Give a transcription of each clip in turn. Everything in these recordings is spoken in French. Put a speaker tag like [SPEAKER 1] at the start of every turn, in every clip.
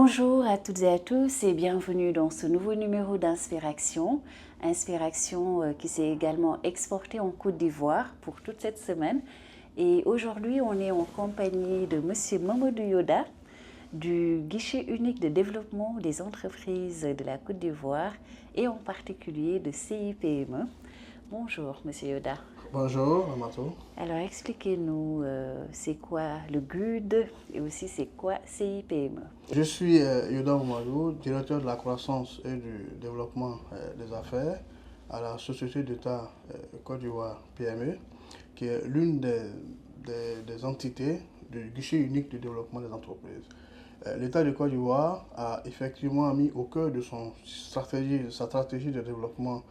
[SPEAKER 1] Bonjour à toutes et à tous et bienvenue dans ce nouveau numéro d'Inspiration. Inspiration qui s'est également exportée en Côte d'Ivoire pour toute cette semaine. Et aujourd'hui, on est en compagnie de Monsieur Mamadou Yoda du guichet unique de développement des entreprises de la Côte d'Ivoire et en particulier de CIPME. Bonjour Monsieur Yoda.
[SPEAKER 2] Bonjour, Amato.
[SPEAKER 1] Alors expliquez-nous c'est quoi le GUD et aussi c'est quoi CIPME.
[SPEAKER 2] Je suis Yoda Oumadou, directeur de la croissance et du développement des affaires à la Société d'État Côte d'Ivoire PME, qui est l'une des entités du guichet unique de développement des entreprises. L'État de Côte d'Ivoire a effectivement mis au cœur de sa stratégie de développement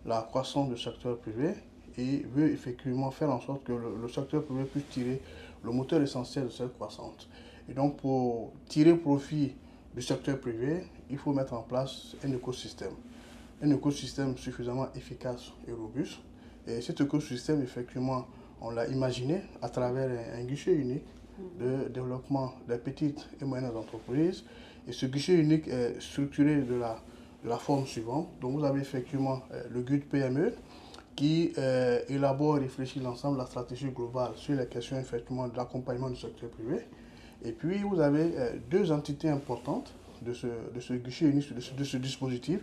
[SPEAKER 2] la croissance du secteur privé et veut effectivement faire en sorte que le secteur privé puisse tirer le moteur essentiel de cette croissance. Et donc, pour tirer profit du secteur privé, il faut mettre en place un écosystème suffisamment efficace et robuste. Et cet écosystème, effectivement, on l'a imaginé à travers un guichet unique de développement des petites et moyennes entreprises. Et ce guichet unique est structuré de la forme suivante. Donc, vous avez effectivement le GUD PME, qui élabore et réfléchit l'ensemble de la stratégie globale sur les questions effectivement de l'accompagnement du secteur privé. Et puis vous avez deux entités importantes de ce guichet unique, de ce dispositif,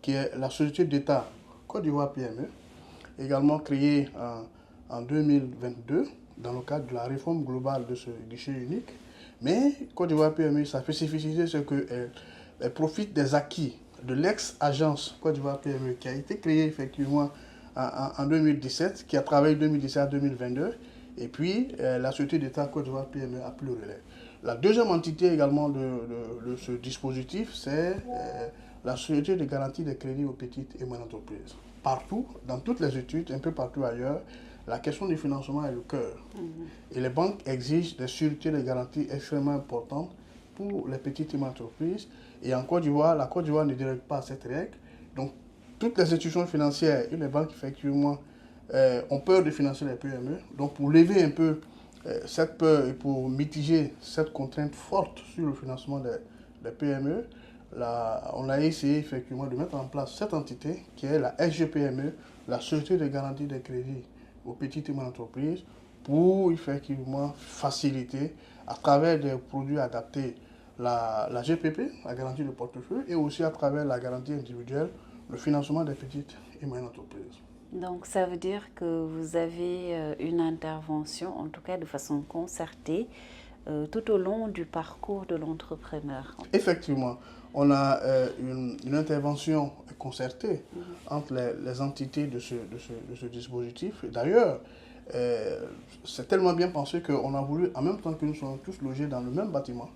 [SPEAKER 2] qui est la Société d'État Côte d'Ivoire PME, également créée en 2022 dans le cadre de la réforme globale de ce guichet unique. Mais Côte d'Ivoire PME, sa spécificité, c'est qu'elle profite des acquis de l'ex-agence Côte d'Ivoire PME qui a été créée effectivement en 2017, qui a travaillé de 2017 à 2022, et puis la Société d'État Côte d'Ivoire PME a pris le relais. La deuxième entité également de ce dispositif, c'est la Société de garantie des crédits aux petites et moyennes entreprises. Partout, dans toutes les études, un peu partout ailleurs, la question du financement est le cœur. Et les banques exigent des sûretés de garantie extrêmement importantes pour les petites et moyennes entreprises. Et en Côte d'Ivoire, la Côte d'Ivoire ne dérègle pas à cette règle. Donc, toutes les institutions financières et les banques, effectivement, ont peur de financer les PME. Donc, pour lever un peu cette peur et pour mitiger cette contrainte forte sur le financement des PME, on a essayé effectivement de mettre en place cette entité qui est la SGPME, la Société de garantie des crédits aux petites et moyennes entreprises, pour effectivement faciliter à travers des produits adaptés la GPP, la garantie de portefeuille, et aussi à travers la garantie individuelle, le financement des petites et moyennes entreprises.
[SPEAKER 1] Donc ça veut dire que vous avez une intervention, en tout cas de façon concertée, tout au long du parcours de l'entrepreneur.
[SPEAKER 2] Effectivement, on a une intervention concertée entre les entités de ce dispositif. D'ailleurs, c'est tellement bien pensé qu'on a voulu, en même temps que nous sommes tous logés dans le même bâtiment,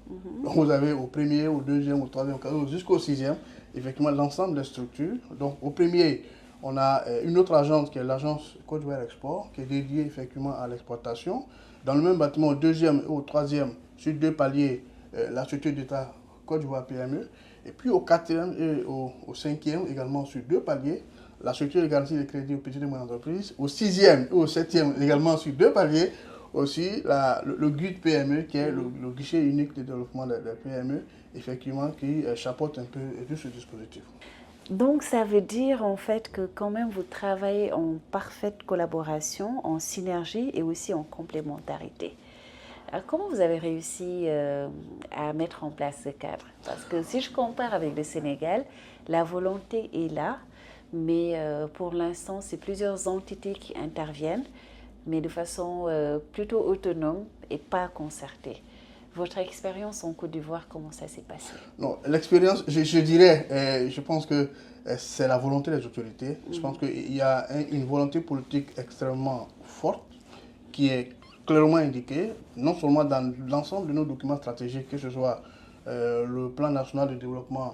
[SPEAKER 2] donc vous avez au premier, au deuxième, au troisième, jusqu'au sixième, effectivement l'ensemble des structures. Donc au premier, on a une autre agence qui est l'agence Côte d'Ivoire Export, qui est dédiée effectivement à l'exportation. Dans le même bâtiment, au deuxième et au troisième, sur deux paliers, la Société d'État Côte d'Ivoire PME. Et puis au quatrième et au cinquième, également sur deux paliers, la Société de garantie des crédits aux petites et moyennes entreprises. Au sixième et au septième, également sur deux paliers, aussi le GUD PME, qui est le guichet unique de développement des PME, effectivement, qui chapeaute un peu tout ce dispositif.
[SPEAKER 1] Donc ça veut dire en fait que quand même vous travaillez en parfaite collaboration, en synergie et aussi en complémentarité. Alors comment vous avez réussi à mettre en place ce cadre? Parce que si je compare avec le Sénégal, la volonté est là, mais pour l'instant c'est plusieurs entités qui interviennent, mais de façon plutôt autonome et pas concertée. Votre expérience en Côte d'Ivoire, comment ça s'est passé?
[SPEAKER 2] Non, l'expérience, je dirais, je pense que c'est la volonté des autorités. Je pense qu'il y a une volonté politique extrêmement forte qui est clairement indiquée, non seulement dans l'ensemble de nos documents stratégiques, que ce soit le plan national de développement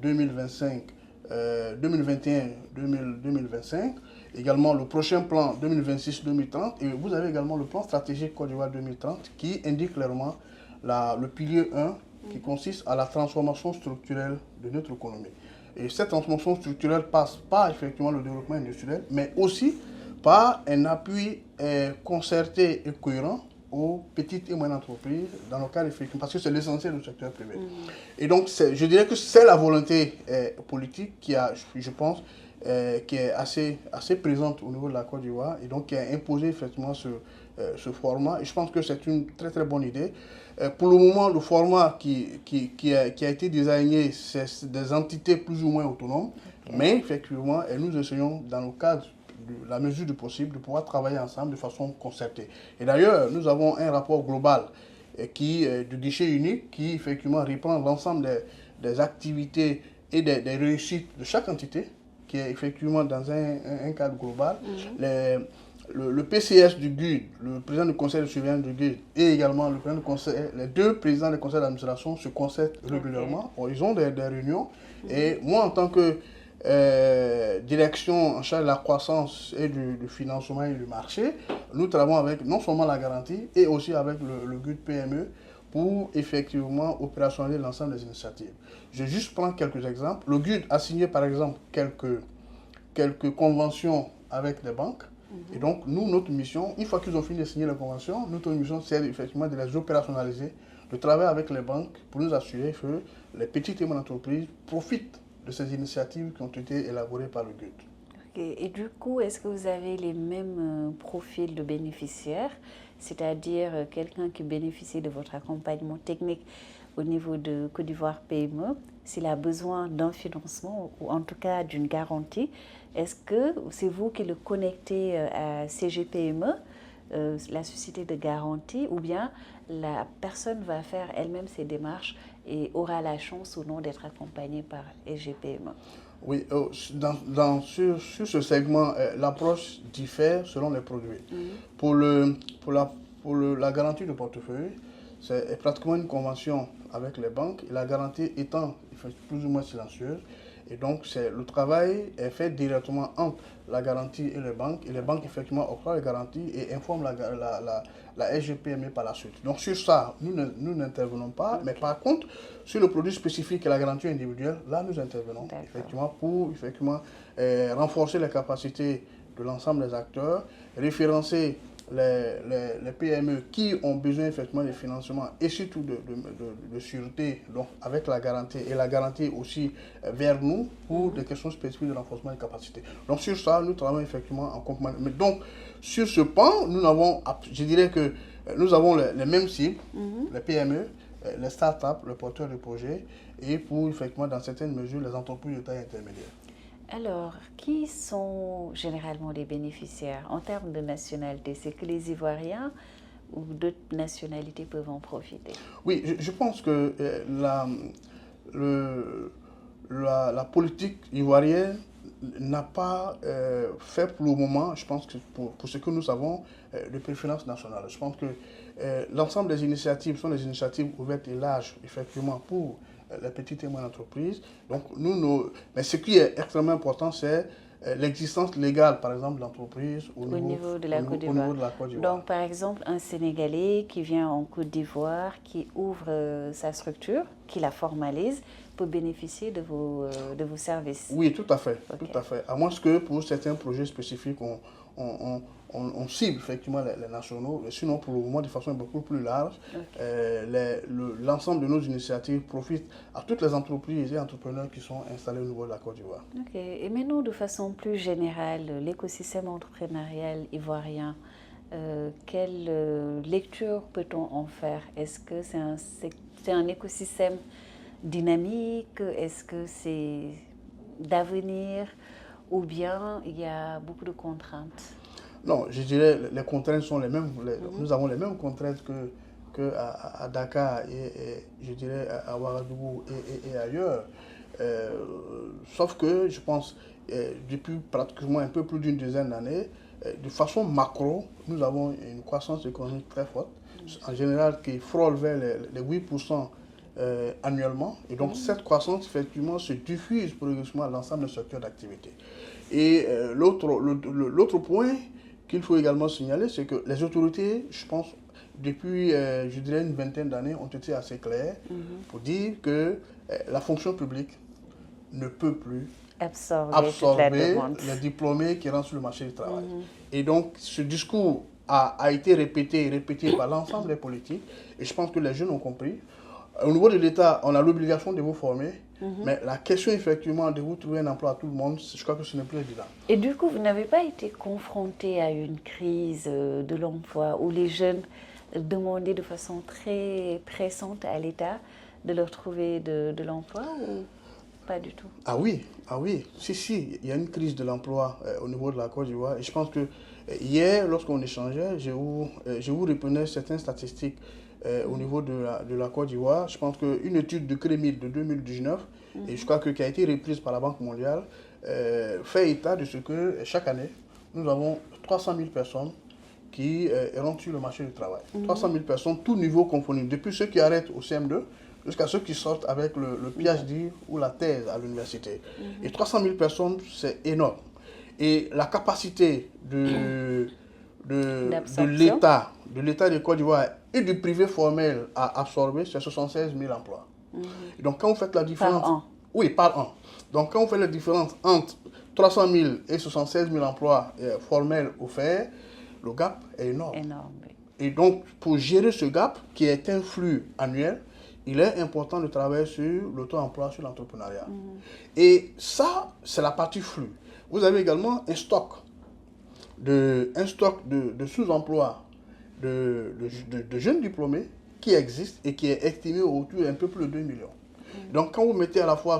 [SPEAKER 2] 2025, 2021-2025, également le prochain plan 2026-2030, et vous avez également le plan stratégique Côte d'Ivoire 2030 qui indique clairement le pilier 1 qui consiste à la transformation structurelle de notre économie. Et cette transformation structurelle passe par effectivement le développement industriel, mais aussi par un appui concerté et cohérent aux petites et moyennes entreprises dans le cadre effectivement, parce que c'est l'essentiel du secteur privé. Et donc, je dirais que c'est la volonté politique qui a, je pense, qui est assez présente au niveau de la Côte d'Ivoire et donc qui a imposé effectivement ce format. Et je pense que c'est une très très bonne idée. Pour le moment, le format qui a été designé, c'est des entités plus ou moins autonomes, mais effectivement, nous essayons dans le cadre de la mesure du possible de pouvoir travailler ensemble de façon concertée. Et d'ailleurs, nous avons un rapport global du guichet unique qui effectivement reprend l'ensemble des activités et des réussites de chaque entité, qui est effectivement dans un cadre global. Le PCS du GUD, le président du conseil de surveillance du GUD et également le président du conseil, les deux présidents du conseil d'administration se concertent régulièrement. Ils ont des réunions. Et moi, en tant que direction en charge de la croissance et du financement et du marché, nous travaillons avec non seulement la garantie et aussi avec le GUD PME pour effectivement opérationnaliser l'ensemble des initiatives. Je vais juste prendre quelques exemples. Le GUD a signé par exemple quelques conventions avec des banques. Et donc, nous, notre mission, une fois qu'ils ont fini de signer la convention, notre mission, c'est effectivement de les opérationnaliser, de travailler avec les banques pour nous assurer que les petites et moyennes entreprises profitent de ces initiatives qui ont été élaborées par le GUD.
[SPEAKER 1] Et du coup, est-ce que vous avez les mêmes profils de bénéficiaires, c'est-à-dire quelqu'un qui bénéficie de votre accompagnement technique au niveau de Côte d'Ivoire PME, s'il a besoin d'un financement ou en tout cas d'une garantie, est-ce que c'est vous qui le connectez à CGPME, la société de garantie, ou bien la personne va faire elle-même ses démarches et aura la chance ou non d'être accompagnée par SGPME?
[SPEAKER 2] Oui, sur ce segment, l'approche diffère selon les produits. Pour la garantie de portefeuille, c'est pratiquement une convention avec les banques, et la garantie étant plus ou moins silencieuse. Et donc, le travail est fait directement entre la garantie et les banques effectivement octroient les garanties et informent la SGPME par la suite. Donc, sur ça, nous n'intervenons pas, mais par contre, sur le produit spécifique et la garantie individuelle, là, nous intervenons effectivement pour renforcer les capacités de l'ensemble des acteurs, référencer les PME qui ont besoin effectivement de financement et surtout de sûreté, donc avec la garantie et la garantie aussi vers nous pour des questions spécifiques de renforcement des capacités. Donc sur ça, nous travaillons effectivement en complément. Mais donc sur ce pan, je dirais que nous avons les mêmes cibles, les PME, les startups, les porteurs de projets et pour effectivement dans certaines mesures les entreprises de taille intermédiaire.
[SPEAKER 1] Alors, qui sont généralement les bénéficiaires en termes de nationalité? C'est que les Ivoiriens ou d'autres nationalités peuvent en profiter?
[SPEAKER 2] Oui, je pense que la politique ivoirienne n'a pas fait pour le moment, je pense que pour ce que nous savons, de préférence nationale. Je pense que l'ensemble des initiatives sont des initiatives ouvertes et larges, effectivement, pour les petites et moyennes entreprises. Donc, mais ce qui est extrêmement important, c'est l'existence légale, par exemple, de l'entreprise au niveau de la Côte d'Ivoire.
[SPEAKER 1] Donc, par exemple, un Sénégalais qui vient en Côte d'Ivoire, qui ouvre sa structure, qui la formalise, peut bénéficier de vos services.
[SPEAKER 2] Oui, tout à fait. Okay. Tout à fait. À moins que pour certains projets spécifiques, on cible effectivement les nationaux, sinon pour le moment de façon beaucoup plus large, l'ensemble de nos initiatives profitent à toutes les entreprises et entrepreneurs qui sont installés au niveau de la Côte d'Ivoire.
[SPEAKER 1] Ok. Et maintenant de façon plus générale, l'écosystème entrepreneurial ivoirien, quelle lecture peut-on en faire? Est-ce que c'est un écosystème dynamique? Est-ce que c'est d'avenir? Ou bien il y a beaucoup de contraintes?
[SPEAKER 2] Non, je dirais les contraintes sont les mêmes. Nous avons les mêmes contraintes qu'à Dakar et je dirais à Ouagadougou et ailleurs. Sauf que je pense depuis pratiquement un peu plus d'une dizaine d'années, de façon macro, nous avons une croissance économique très forte, en général qui frôle vers les 8% annuellement. Et donc cette croissance, effectivement, se diffuse progressivement à l'ensemble des secteurs d'activité. Et l'autre point qu'il faut également signaler, c'est que les autorités, je pense, depuis, je dirais, une vingtaine d'années, ont été assez claires pour dire que la fonction publique ne peut plus absorber les diplômés qui rentrent sur le marché du travail. Et donc, ce discours a été répété par l'ensemble des politiques. Et je pense que les jeunes ont compris. Au niveau de l'État, on a l'obligation de vous former. Mais la question, effectivement, de vous trouver un emploi à tout le monde, je crois que ce n'est plus évident.
[SPEAKER 1] Et du coup, vous n'avez pas été confronté à une crise de l'emploi où les jeunes demandaient de façon très pressante à l'État de leur trouver de l'emploi ou pas du tout?
[SPEAKER 2] Ah oui, si, il y a une crise de l'emploi au niveau de la Côte d'Ivoire. Et je pense que hier, lorsqu'on échangeait, je vous reprenais certaines statistiques au niveau de la Côte d'Ivoire. Je pense qu'une étude de Crémil de 2019, et je crois que qui a été reprise par la Banque mondiale, fait état de ce que chaque année, nous avons 300 000 personnes qui rentrent sur le marché du travail. 300 000 personnes, tout niveau confondu, depuis ceux qui arrêtent au CM2 jusqu'à ceux qui sortent avec le PhD ou la thèse à l'université. Et 300 000 personnes, c'est énorme. Et la capacité de l'État de Côte d'Ivoire et du privé formel à absorber, c'est 76 000 emplois. Et donc quand vous faites la différence...
[SPEAKER 1] Par an?
[SPEAKER 2] Oui, par an. Donc quand vous faites la différence entre 300 000 et 76 000 emplois formels offerts, le gap est énorme.
[SPEAKER 1] Oui.
[SPEAKER 2] Et donc, pour gérer ce gap, qui est un flux annuel, il est important de travailler sur l'auto-emploi, sur l'entrepreneuriat. Et ça, c'est la partie flux. Vous avez également un stock de sous-emploi de jeunes diplômés qui existe et qui est estimé autour d'un peu plus de 2 millions. Donc, quand vous mettez à la fois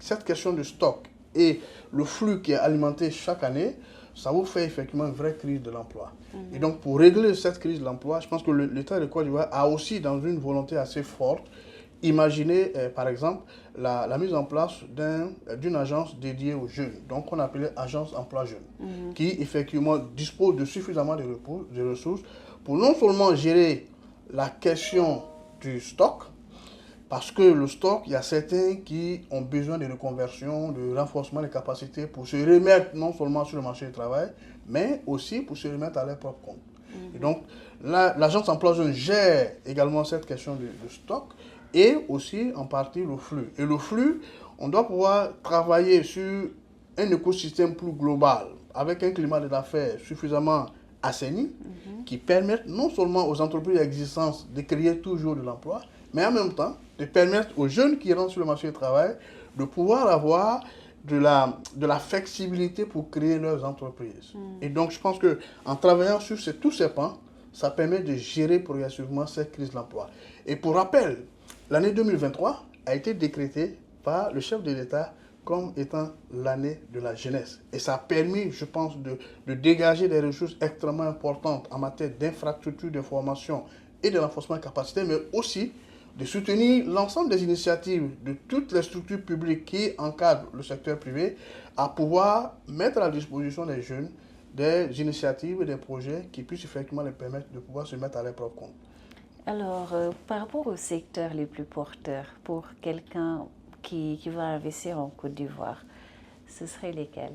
[SPEAKER 2] cette question de stock et le flux qui est alimenté chaque année, ça vous fait effectivement une vraie crise de l'emploi. Et donc, pour régler cette crise de l'emploi, je pense que l'État de Côte d'Ivoire a aussi, dans une volonté assez forte, imaginé, par exemple, la mise en place d'une agence dédiée aux jeunes, donc qu'on appelait Agence Emploi Jeunes, qui effectivement dispose de suffisamment de ressources pour non seulement gérer la question du stock, parce que le stock, il y a certains qui ont besoin de reconversion, de renforcement des capacités pour se remettre non seulement sur le marché du travail, mais aussi pour se remettre à leur propre compte. Et donc, l'agence emploi jeune gère également cette question de stock et aussi en partie le flux. Et le flux, on doit pouvoir travailler sur un écosystème plus global, avec un climat d'affaires suffisamment assaini, qui permette non seulement aux entreprises existantes de créer toujours de l'emploi, mais en même temps de permettre aux jeunes qui rentrent sur le marché du travail de pouvoir avoir de la flexibilité pour créer leurs entreprises. Et donc, je pense qu'en travaillant sur tous ces pans, ça permet de gérer progressivement cette crise de l'emploi. Et pour rappel, l'année 2023 a été décrétée par le chef de l'État comme étant l'année de la jeunesse. Et ça a permis, je pense, de dégager des ressources extrêmement importantes en matière d'infrastructures, de formation et de renforcement de capacité, mais aussi de soutenir l'ensemble des initiatives de toutes les structures publiques qui encadrent le secteur privé à pouvoir mettre à la disposition des jeunes des initiatives et des projets qui puissent effectivement les permettre de pouvoir se mettre à leur propre compte.
[SPEAKER 1] Alors, par rapport aux secteurs les plus porteurs, pour quelqu'un qui va investir en Côte d'Ivoire, ce seraient lesquels?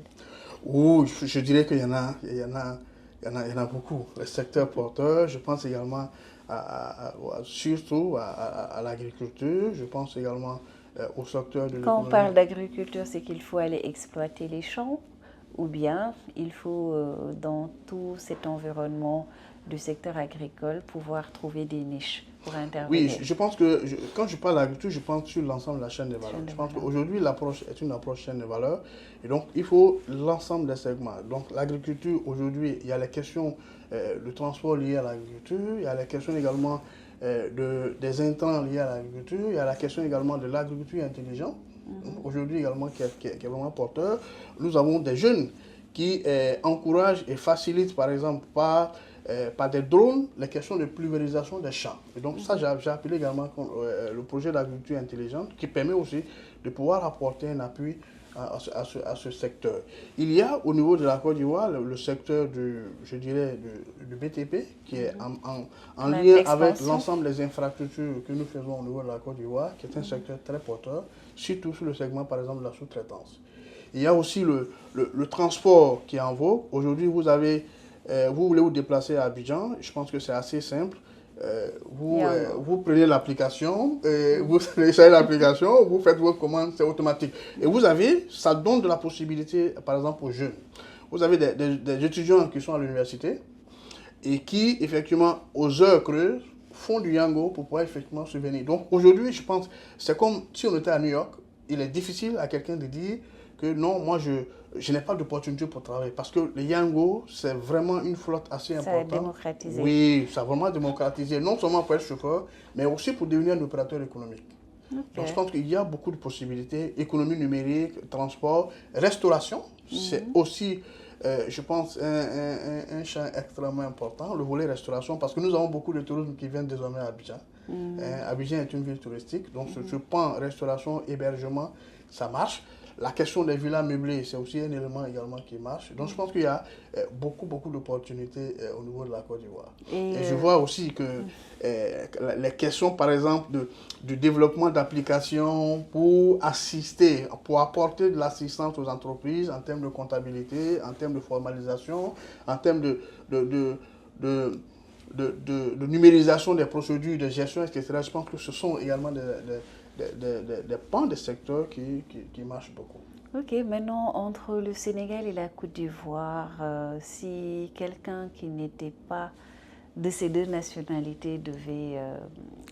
[SPEAKER 2] Je dirais qu'il y en a beaucoup. Les secteurs porteurs, je pense également surtout à l'agriculture, je pense également au secteur de l'économie.
[SPEAKER 1] Quand on parle d'agriculture, c'est qu'il faut aller exploiter les champs ou bien il faut, dans tout cet environnement du secteur agricole, pouvoir trouver des niches pour intervenir.
[SPEAKER 2] Oui, je pense que quand je parle d'agriculture, je pense sur l'ensemble de la chaîne des valeurs. Je pense qu'aujourd'hui, l'approche est une approche chaîne de valeurs. Et donc, il faut l'ensemble des segments. Donc, l'agriculture, aujourd'hui, il y a les questions de transport liées à l'agriculture, il y a les questions également des intrants liés à l'agriculture, il y a la question également de l'agriculture intelligente, aujourd'hui également qui est vraiment porteur. Nous avons des jeunes qui encouragent et facilitent, par exemple, par des drones, les questions de pulvérisation des champs. Et donc ça, j'ai appelé également le projet d'agriculture intelligente qui permet aussi de pouvoir apporter un appui à ce secteur. Il y a au niveau de la Côte d'Ivoire le secteur du BTP qui est en lien avec l'ensemble des infrastructures que nous faisons au niveau de la Côte d'Ivoire, qui est un secteur très porteur, surtout sur le segment par exemple de la sous-traitance. Il y a aussi le transport qui est en vogue. Aujourd'hui, vous voulez vous déplacer à Abidjan, je pense que c'est assez simple. Vous prenez l'application, vous téléchargez l'application, vous faites vos commandes, c'est automatique. Et ça donne de la possibilité, par exemple, aux jeunes. Vous avez des étudiants qui sont à l'université, et qui, effectivement, aux heures creuses, font du yango pour pouvoir effectivement subvenir. Donc aujourd'hui, je pense, c'est comme si on était à New York, il est difficile à quelqu'un de dire que non, moi je n'ai pas d'opportunité pour travailler. Parce que le yango, c'est vraiment une flotte assez
[SPEAKER 1] Ça a
[SPEAKER 2] importante.
[SPEAKER 1] démocratisé.
[SPEAKER 2] Oui, ça a vraiment démocratisé, non seulement pour être chauffeur, mais aussi pour devenir un opérateur économique. Donc je
[SPEAKER 1] Ok.
[SPEAKER 2] pense qu'il y a beaucoup de possibilités, économie numérique, transport, restauration, c'est aussi, je pense, un champ extrêmement important, le volet restauration, parce que nous avons beaucoup de tourisme qui viennent désormais à Abidjan. Abidjan est une ville touristique, donc ce point restauration, hébergement, ça marche. La question des villas meublées, c'est aussi un élément également qui marche. Donc je pense qu'il y a beaucoup, beaucoup d'opportunités au niveau de la Côte d'Ivoire. Et je vois aussi que les questions, par exemple, du développement d'applications pour assister, pour apporter de l'assistance aux entreprises en termes de comptabilité, en termes de formalisation, en termes de, de numérisation des procédures de gestion, etc. Je pense que ce sont également des pans des secteurs qui marchent beaucoup.
[SPEAKER 1] Ok, maintenant, entre le Sénégal et la Côte d'Ivoire, si quelqu'un qui n'était pas de ces deux nationalités devait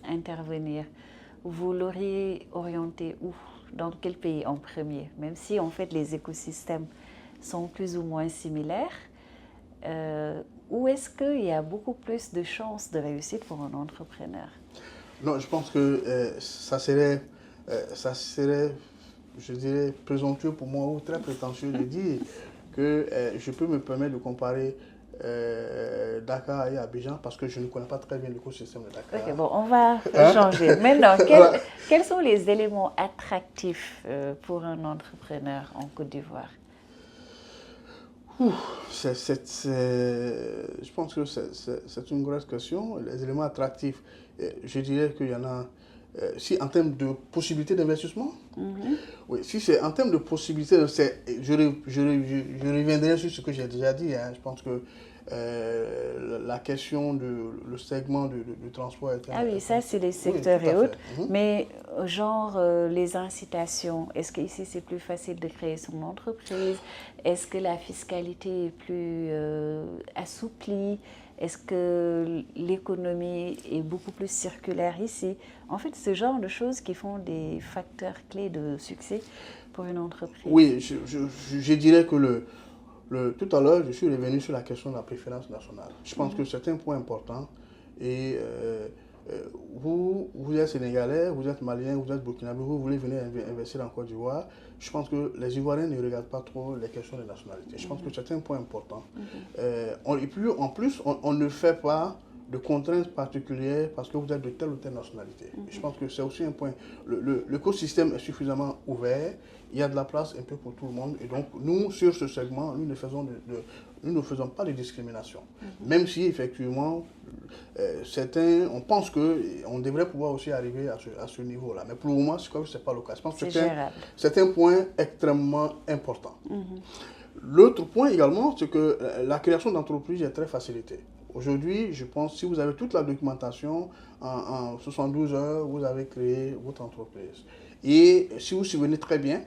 [SPEAKER 1] intervenir, vous l'auriez orienté où? Dans quel pays en premier? Même si en fait les écosystèmes sont plus ou moins similaires, où est-ce qu'il y a beaucoup plus de chances de réussite pour un entrepreneur?
[SPEAKER 2] Non, je pense que ça serait, je dirais, présomptueux pour moi ou très prétentieux de dire que je peux me permettre de comparer Dakar et Abidjan parce que je ne connais pas très bien l'écosystème de Dakar.
[SPEAKER 1] Ok, bon, on va
[SPEAKER 2] Hein?
[SPEAKER 1] changer. Maintenant,
[SPEAKER 2] Voilà.
[SPEAKER 1] quels sont les éléments attractifs pour un entrepreneur en Côte d'Ivoire?
[SPEAKER 2] Je pense que c'est une grosse question. Les éléments attractifs, je dirais qu'il y en a. Si en termes de possibilités d'investissement, oui, si c'est en termes de possibilités, je reviendrai sur ce que j'ai déjà dit. Hein. Je pense que la question le segment du transport est
[SPEAKER 1] Ah oui, ça c'est les
[SPEAKER 2] oui,
[SPEAKER 1] secteurs
[SPEAKER 2] tout à
[SPEAKER 1] et
[SPEAKER 2] fait.
[SPEAKER 1] autres, mais genre les incitations, est-ce qu'ici c'est plus facile de créer son entreprise? Est-ce que la fiscalité est plus assouplie? Est-ce que l'économie est beaucoup plus circulaire ici? En fait, ce genre de choses qui font des facteurs clés de succès pour une entreprise.
[SPEAKER 2] Oui, je dirais que tout à l'heure, je suis revenu sur la question de la préférence nationale. Je pense que c'est un point important. Et vous êtes Sénégalais, vous êtes Malien, vous êtes Burkinabé, vous voulez venir investir en Côte d'Ivoire. Je pense que les Ivoiriens ne regardent pas trop les questions de nationalité. Je pense que c'est un point important. Et puis, en plus, on ne fait pas de contraintes particulières parce que vous êtes de telle ou telle nationalité. Je pense que c'est aussi un point. L'écosystème est suffisamment ouvert, il y a de la place un peu pour tout le monde. Et donc, nous, sur ce segment, nous ne faisons pas de discrimination. Même si, effectivement, certains, on pense qu'on devrait pouvoir aussi arriver à ce niveau-là. Mais pour le moment, je crois que ce n'est pas le cas. Je pense que c'est un point extrêmement important. L'autre point également, c'est que la création d'entreprises est très facilitée. Aujourd'hui, je pense, si vous avez toute la documentation, en 72 heures, vous avez créé votre entreprise. Et si vous vous souvenez très bien,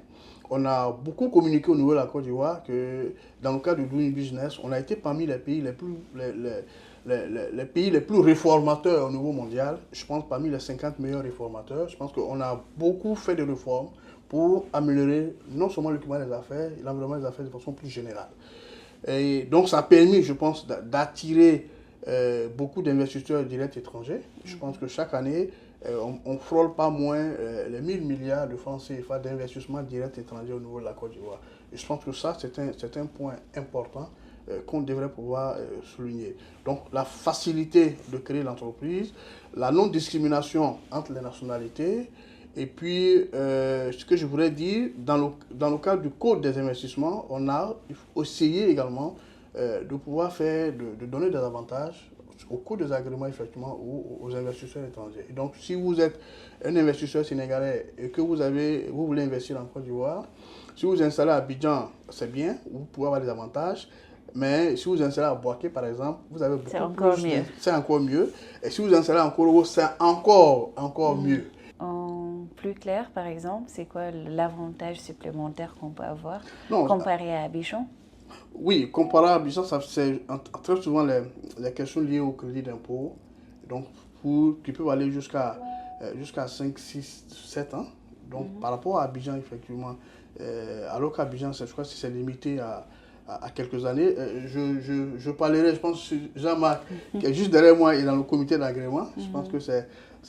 [SPEAKER 2] on a beaucoup communiqué au niveau de la Côte d'Ivoire que dans le cadre de Doing Business, on a été parmi les pays les pays les plus réformateurs au niveau mondial. Je pense parmi les 50 meilleurs réformateurs. Je pense qu'on a beaucoup fait de réformes pour améliorer non seulement le climat des affaires, l'environnement des affaires de façon plus générale. Et donc ça a permis, je pense, d'attirer beaucoup d'investisseurs directs étrangers. Je pense que chaque année, on ne frôle pas moins les 1000 milliards de francs CFA d'investissement direct étranger au niveau de la Côte d'Ivoire. Et je pense que ça, c'est un point important qu'on devrait pouvoir souligner. Donc la facilité de créer l'entreprise, la non-discrimination entre les nationalités, et puis, ce que je voudrais dire, dans le cadre du Code des investissements, on a essayé également de pouvoir de donner des avantages au coût des agréments, effectivement, aux investisseurs étrangers. Et donc, si vous êtes un investisseur sénégalais et que vous voulez investir en Côte d'Ivoire, si vous installez à Abidjan, c'est bien, vous pouvez avoir des avantages. Mais si vous installez à Boaké, par exemple, vous avez beaucoup plus. C'est encore mieux. Et si vous installez en Korogo, c'est encore mieux.
[SPEAKER 1] En plus clair, par exemple, c'est quoi l'avantage supplémentaire qu'on peut avoir
[SPEAKER 2] Non,
[SPEAKER 1] comparé à Abidjan?
[SPEAKER 2] Oui, comparé à Abidjan, ça, c'est très souvent les questions liées au crédit d'impôt, donc qui peuvent aller jusqu'à 5, 6, 7 ans. Donc
[SPEAKER 1] Mhm.
[SPEAKER 2] par rapport à Abidjan, effectivement, alors qu'Abidjan, je crois que c'est limité à quelques années. Je parlerai, je pense, Jean-Marc, qui est juste derrière moi et dans le comité d'agrément. Je pense
[SPEAKER 1] Mhm.
[SPEAKER 2] que c'est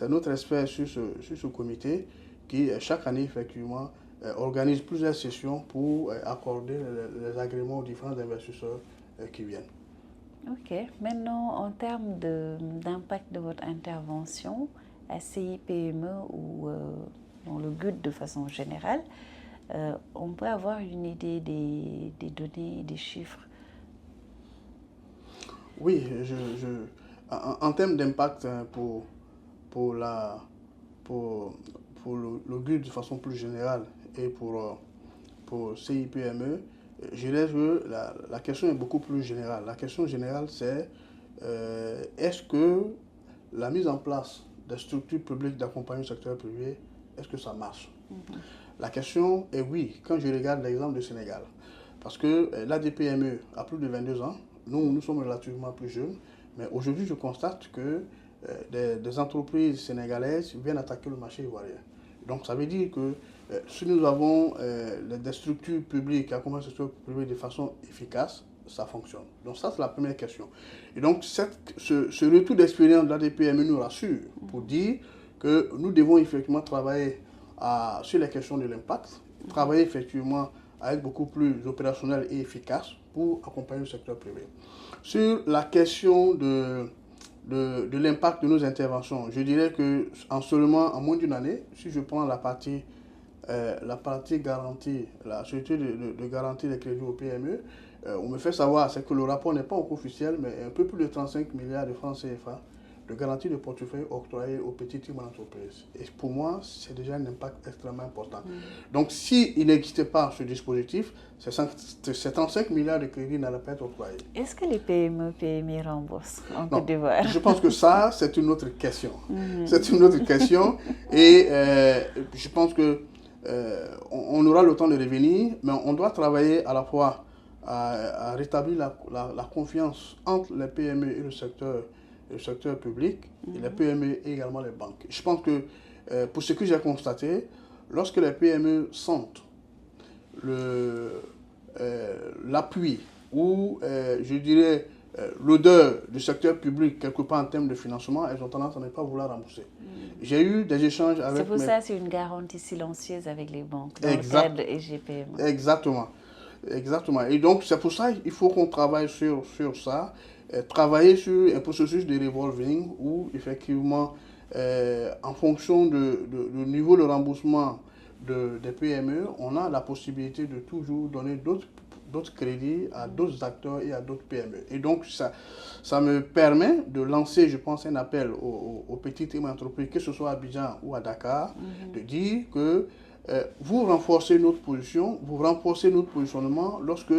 [SPEAKER 2] notre expert sur ce comité qui, chaque année, effectivement, organise plusieurs sessions pour accorder les agréments aux différents investisseurs qui viennent.
[SPEAKER 1] Ok. Maintenant, en termes d'impact de votre intervention à CIPME ou dans le GUD de façon générale, on peut avoir une idée des données, des chiffres.
[SPEAKER 2] Oui, en termes d'impact pour, la, pour, pour le GUD de façon plus générale et pour CIPME, je dirais que la question est beaucoup plus générale. La question générale, c'est est-ce que la mise en place des structures publiques d'accompagnement du secteur privé, est-ce que ça marche?
[SPEAKER 1] Mhm.
[SPEAKER 2] La question est oui, quand je regarde l'exemple du Sénégal. Parce que l'ADPME a plus de 22 ans, nous sommes relativement plus jeunes, mais aujourd'hui je constate que des entreprises sénégalaises viennent attaquer le marché ivoirien. Donc ça veut dire que si nous avons des structures publiques qui accompagnent le secteur privé de façon efficace, ça fonctionne. Donc ça c'est la première question. Et donc ce retour d'expérience de l'ADPME nous rassure pour dire que nous devons effectivement travailler sur les questions de l'impact, travailler effectivement à être beaucoup plus opérationnel et efficace pour accompagner le secteur privé. Sur la question de l'impact de nos interventions, je dirais que en moins d'une année, si je prends la partie garantie, la société de garantie des crédits au PME, on me fait savoir, c'est que le rapport n'est pas encore officiel, mais un peu plus de 35 milliards de francs CFA de garantie de portefeuille octroyés aux petites et moyennes entreprises. Et pour moi, c'est déjà un impact extrêmement important. Donc, s'il n'existait pas ce dispositif, ces 35 milliards de crédits n'allaient pas être octroyés.
[SPEAKER 1] Est-ce que les PME, PMI remboursent en Côte
[SPEAKER 2] Non,
[SPEAKER 1] d'Ivoire?
[SPEAKER 2] je pense que ça, c'est une autre question.
[SPEAKER 1] Mhm.
[SPEAKER 2] C'est une autre question. Et je pense que on aura le temps de revenir, mais on doit travailler à la fois à rétablir la confiance entre les PME et le secteur public, et les PME et également les banques. Je pense que pour ce que j'ai constaté, lorsque les PME sentent l'appui ou, je dirais, l'odeur du secteur public quelque part en termes de financement, elles ont tendance à ne pas vouloir rembourser. J'ai eu des échanges
[SPEAKER 1] C'est
[SPEAKER 2] avec
[SPEAKER 1] pour
[SPEAKER 2] mes...
[SPEAKER 1] ça que c'est une garantie silencieuse avec les banques dans le
[SPEAKER 2] Exact,
[SPEAKER 1] cadre de EGPM.
[SPEAKER 2] exactement. Exactement. Et donc, c'est pour ça qu'il faut qu'on travaille sur ça, travailler sur un processus de revolving où, effectivement, en fonction du niveau de remboursement des PME, on a la possibilité de toujours donner d'autres crédits à d'autres acteurs et à d'autres PME. Et donc, ça me permet de lancer, je pense, un appel aux petites et moyennes entreprises, que ce soit à Abidjan ou à Dakar, de dire que vous renforcez notre position, vous renforcez notre positionnement lorsque,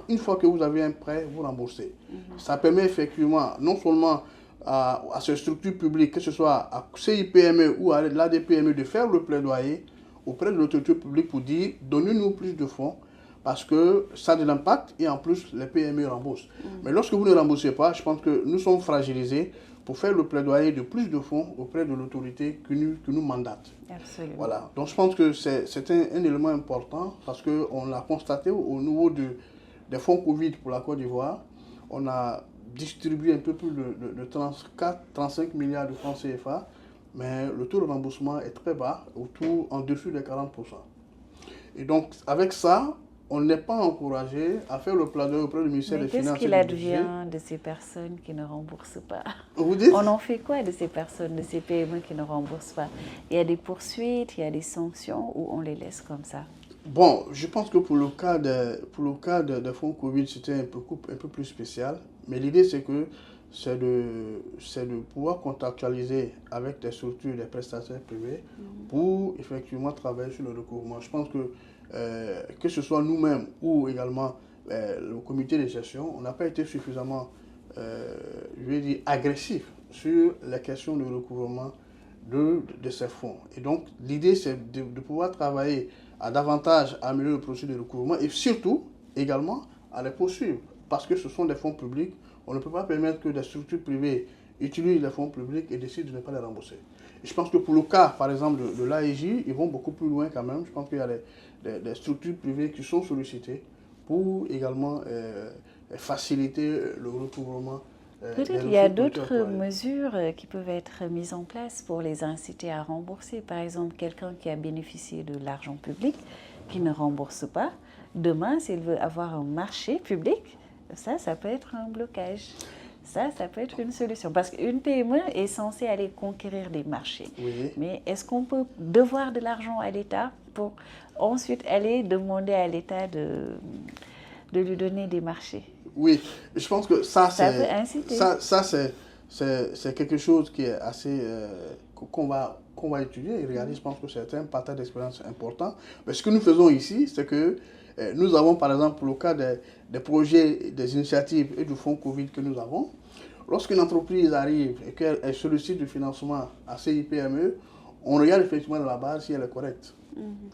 [SPEAKER 2] une fois que vous avez un prêt, vous remboursez. Ça permet effectivement, non seulement à ces structures publiques, que ce soit à CIPME ou à l'ADPME, de faire le plaidoyer auprès de l'autorité publique pour dire donnez-nous plus de fonds parce que ça a de l'impact et en plus les PME remboursent. Mais lorsque vous ne remboursez pas, je pense que nous sommes fragilisés pour faire le plaidoyer de plus de fonds auprès de l'autorité qui nous mandate.
[SPEAKER 1] Absolument.
[SPEAKER 2] Voilà, donc je pense que c'est un élément important parce qu'on l'a constaté au niveau des fonds Covid pour la Côte d'Ivoire. On a distribué un peu plus de 35 milliards de francs CFA, mais le taux de remboursement est très bas, en dessous des 40%. Et donc, avec ça, on n'est pas encouragé à faire le plaidoyer auprès du ministère
[SPEAKER 1] Mais
[SPEAKER 2] des
[SPEAKER 1] qu'est-ce
[SPEAKER 2] Finances et
[SPEAKER 1] qu'il
[SPEAKER 2] du Budget.
[SPEAKER 1] advient de ces personnes qui ne remboursent pas?
[SPEAKER 2] Vous dites?
[SPEAKER 1] On en fait quoi de ces personnes, de ces PME qui ne remboursent pas? Il y a des poursuites, il y a des sanctions ou on les laisse comme ça?
[SPEAKER 2] Bon, je pense que pour le cas de fonds Covid, c'était un peu plus spécial. Mais l'idée, c'est de pouvoir contractualiser avec des structures, des prestataires privés pour effectivement travailler sur le recouvrement. Je pense que ce soit nous-mêmes ou également le comité de gestion, on n'a pas été suffisamment, je vais dire, agressif sur la question du recouvrement de ces fonds. Et donc, l'idée, c'est de pouvoir travailler à davantage améliorer le processus de recouvrement et surtout, également, à les poursuivre. Parce que ce sont des fonds publics. On ne peut pas permettre que des structures privées utilisent les fonds publics et décident de ne pas les rembourser. Et je pense que pour le cas, par exemple, de l'AEJ, ils vont beaucoup plus loin quand même. Je pense qu'il y a des structures privées qui sont sollicitées pour également faciliter le recouvrement des
[SPEAKER 1] Peut-être il y a
[SPEAKER 2] ressources qui ont été
[SPEAKER 1] d'autres
[SPEAKER 2] octroyées.
[SPEAKER 1] mesures qui peuvent être mises en place pour les inciter à rembourser. Par exemple, quelqu'un qui a bénéficié de l'argent public, qui ne rembourse pas, demain, s'il veut avoir un marché public, ça peut être un blocage. Ça peut être une solution. Parce qu'une PME est censée aller conquérir des marchés.
[SPEAKER 2] Oui.
[SPEAKER 1] Mais est-ce qu'on peut devoir de l'argent à l'État pour ensuite aller demander à l'État de lui donner des marchés?
[SPEAKER 2] Oui, je pense que ça,
[SPEAKER 1] Ça peut
[SPEAKER 2] c'est
[SPEAKER 1] inciter.
[SPEAKER 2] c'est quelque chose qui est assez qu'on va étudier et regarder. Je pense que c'est un partage d'expérience important. Mais ce que nous faisons ici, c'est que nous avons, par exemple, pour le cas des projets, des initiatives et du fonds Covid que nous avons, lorsqu'une entreprise arrive et qu'elle sollicite du financement à CIPME, on regarde effectivement de la base si elle est correcte.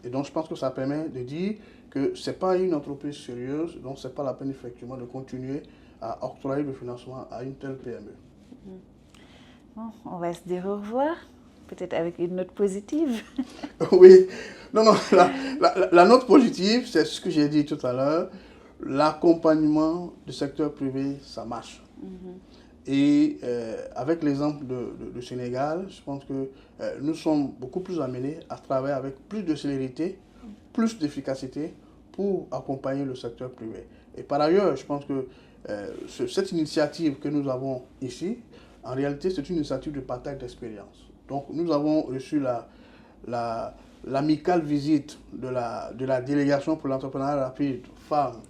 [SPEAKER 2] Et donc, je pense que ça permet de dire que ce n'est pas une entreprise sérieuse, donc ce n'est pas la peine effectivement de continuer à octroyer le financement à une telle PME.
[SPEAKER 1] Bon, on va se dire au revoir, peut-être avec une note positive.
[SPEAKER 2] Oui, non, non, la note positive, c'est ce que j'ai dit tout à l'heure, l'accompagnement du secteur privé, ça marche. Et avec l'exemple du Sénégal, je pense que nous sommes beaucoup plus amenés à travailler avec plus de célérité, plus d'efficacité pour accompagner le secteur privé. Et par ailleurs, je pense que cette initiative que nous avons ici, en réalité, c'est une initiative de partage d'expérience. Donc, nous avons reçu l'amicale visite de la délégation pour l'entrepreneuriat rapide, femmes,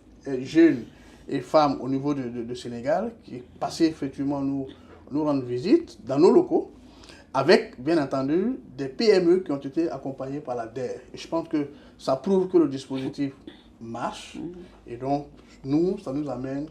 [SPEAKER 2] jeunes et femmes au niveau de Sénégal, qui est passée effectivement nous rendre visite dans nos locaux, avec bien entendu des PME qui ont été accompagnées par la DER. Et je pense que ça prouve que le dispositif marche. Et donc, ça nous amène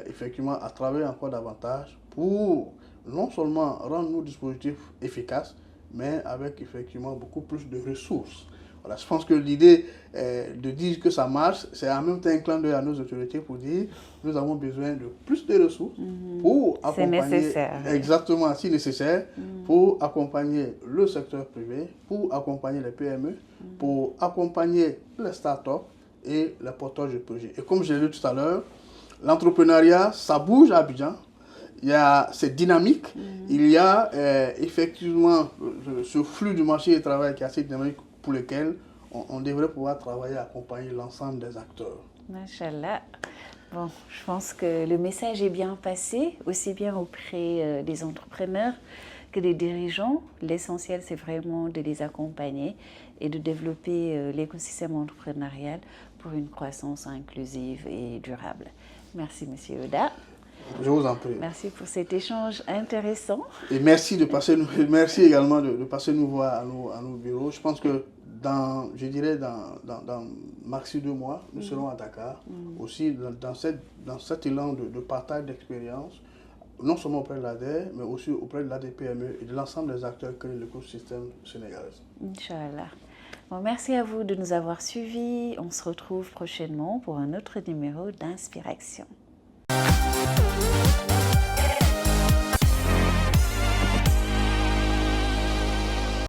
[SPEAKER 2] effectivement à travailler encore davantage pour non seulement rendre nos dispositifs efficaces, mais avec effectivement beaucoup plus de ressources. Voilà, je pense que l'idée de dire que ça marche, c'est en même temps un clin d'œil à nos autorités pour dire que nous avons besoin de plus de ressources pour accompagner,
[SPEAKER 1] C'est nécessaire.
[SPEAKER 2] exactement si nécessaire, pour accompagner le secteur privé, pour accompagner les PME, pour accompagner les startups et les porteurs de projets. Et comme je l'ai dit tout à l'heure, l'entrepreneuriat, ça bouge à Abidjan. C'est dynamique. Il y a effectivement ce flux du marché du travail qui est assez dynamique pour lequel on devrait pouvoir travailler et accompagner l'ensemble des acteurs.
[SPEAKER 1] Machallah. Bon, je pense que le message est bien passé, aussi bien auprès des entrepreneurs que des dirigeants. L'essentiel, c'est vraiment de les accompagner et de développer l'écosystème entrepreneurial pour une croissance inclusive et durable. Merci, Monsieur Oda.
[SPEAKER 2] Je vous en prie.
[SPEAKER 1] Merci pour cet échange intéressant.
[SPEAKER 2] Et merci merci également de passer nous voir à nos bureaux. Je pense que dans maxi 2 mois, nous serons à Dakar. Aussi dans cet élan de partage d'expérience, non seulement auprès de l'ADER, mais aussi auprès de l'ADPME et de l'ensemble des acteurs que de l'écosystème sénégalais.
[SPEAKER 1] Inch'Allah. Bon, merci à vous de nous avoir suivis. On se retrouve prochainement pour un autre numéro d'Inspiration.